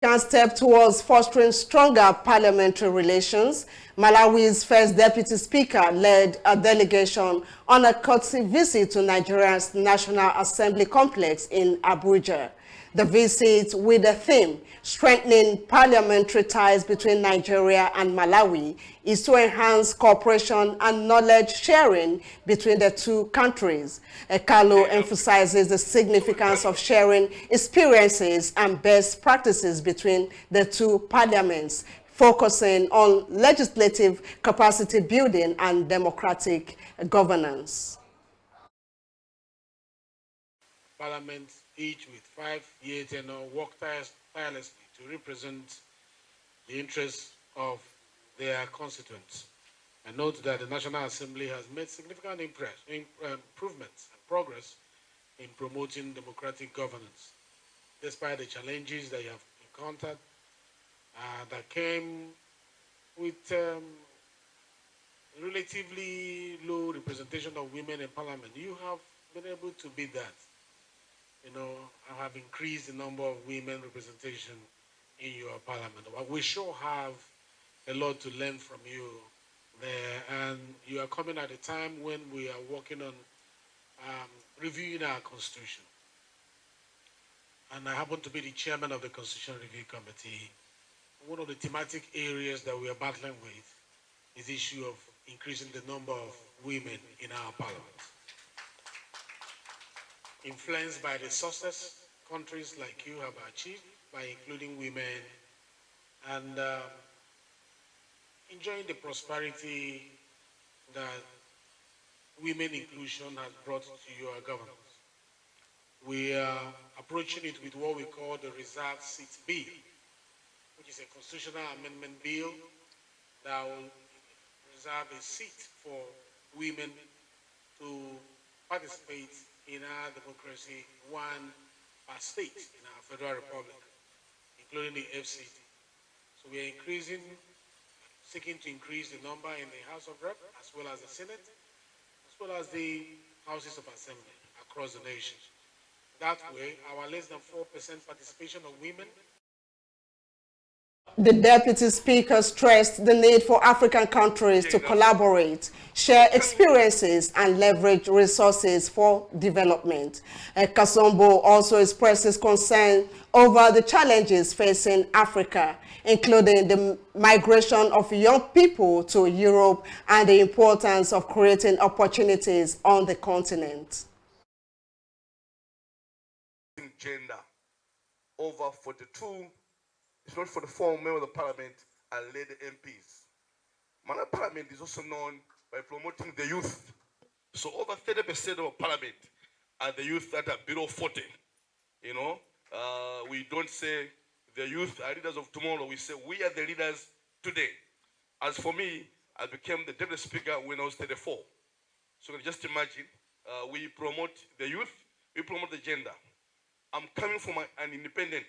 Can step towards fostering stronger parliamentary relations. Malawi's first deputy speaker led a delegation on a courtesy visit to Nigeria's National Assembly complex in Abuja. The visit with the theme, strengthening parliamentary ties between Nigeria and Malawi, is to enhance cooperation and knowledge sharing between the two countries. Ekalo emphasizes the significance of sharing experiences and best practices between the two parliaments, focusing on legislative capacity building and democratic governance. Parliaments, each with 5-year tenure, work tirelessly to represent the interests of their constituents. I note that the National Assembly has made significant improvements and progress in promoting democratic governance, despite the challenges that you have encountered that came with relatively low representation of women in Parliament. You have been able to beat that. You know, I have increased the number of women representation in your Parliament. We sure have a lot to learn from you there, and you are coming at a time when we are working on reviewing our Constitution. And I happen to be the chairman of the Constitution Review Committee. One of the thematic areas that we are battling with is the issue of increasing the number of women in our Parliament. Influenced by the success countries like you have achieved by including women and enjoying the prosperity that women inclusion has brought to your government. We are approaching it with what we call the Reserved Seat Bill, which is a constitutional amendment bill that will reserve a seat for women to participate in our democracy, one per state in our Federal Republic, including the FCT. So we are seeking to increase the number in the House of Rep, as well as the Senate, as well as the Houses of Assembly across the nation. That way, our less than 4% participation of women. The Deputy Speaker stressed the need for African countries to collaborate, share experiences, and leverage resources for development. Kasombo also expresses concern over the challenges facing Africa, including the migration of young people to Europe and the importance of creating opportunities on the continent. Gender over 42. It's not for the 4 members of the parliament and lady MPs. Malawi Parliament is also known by promoting the youth. So over 30% of parliament are the youth that are below 40. You know, we don't say the youth are leaders of tomorrow. We say we are the leaders today. As for me, I became the deputy speaker when I was 34. So just imagine, we promote the youth, we promote the gender. I'm coming from an independent.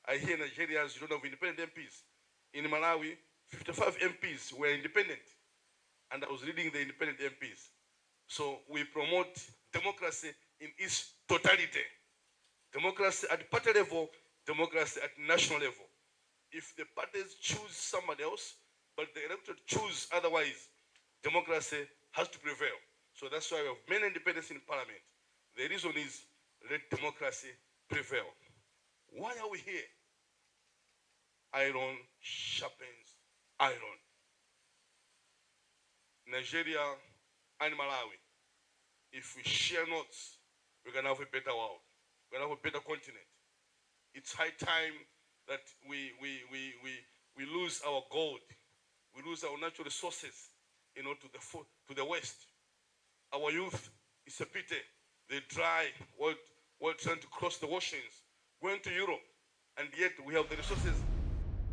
I hear Nigerians, you don't have independent MPs. In Malawi, 55 MPs were independent. And I was leading the independent MPs. So we promote democracy in its totality. Democracy at party level, democracy at national level. If the parties choose somebody else, but the electorate choose otherwise, democracy has to prevail. So that's why we have many independents in parliament. The reason is let democracy prevail. Why are we here? Iron sharpens iron. Nigeria and Malawi, if we share notes, we're going to have a better world. We're going to have a better continent. It's high time that we lose our gold. We lose our natural resources, you know, to the West. Our youth is a pity. They try while trying to cross the oceans, going to Europe, and yet we have the resources